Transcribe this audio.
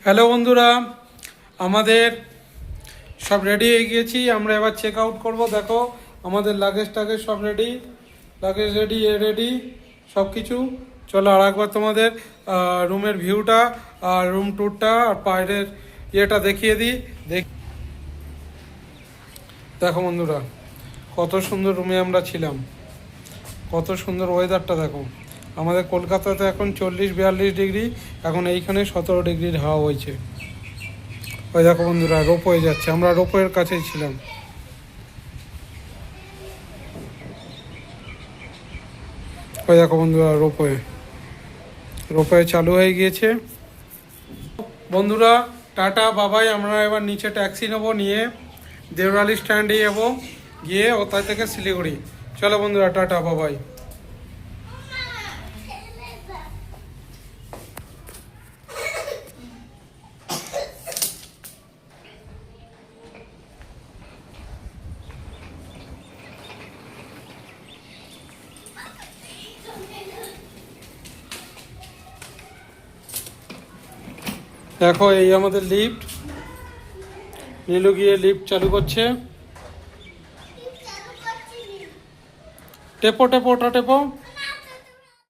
Hello বন্ধুরা, আমাদের সব রেডি হয়ে গিয়েছি। আমরা এবার চেক আউট করবো। দেখো আমাদের লাগেজ টাগেজ সব রেডি, লাগেজ রেডি, রেডি সব কিছু। চলো আর একবার তোমাদের রুমের ভিউটা আর রুম ট্যুরটা আর বাইরের ইয়েটা দেখিয়ে দিই। দেখো বন্ধুরা, কত সুন্দর রুমে আমরা ছিলাম, কত সুন্দর ওয়েদারটা দেখো। আমাদের কলকাতাতে এখন 40-42 ডিগ্রি, এখন এইখানে 17 ডিগ্রির হাওয়া হয়েছে। ওই দেখো বন্ধুরা, রোপওয়ে যাচ্ছে, আমরা রোপওয়ের কাছেই ছিলাম। ওই দেখো বন্ধুরা, রোপওয়ে রোপওয়ে চালু হয়ে গিয়েছে। বন্ধুরা টাটা বাবাই, আমরা এবার নিচে ট্যাক্সি নেবো, নিয়ে দেওরালি স্ট্যান্ডে যাবো, গিয়ে ওটা থেকে শিলিগুড়ি। চলো বন্ধুরা, টাটা বাবাই। দেখো এই আমাদের লিফট, নীলু গিয়ে লিফট চালু করছে। টেপো টেপো, ওটা টেপো।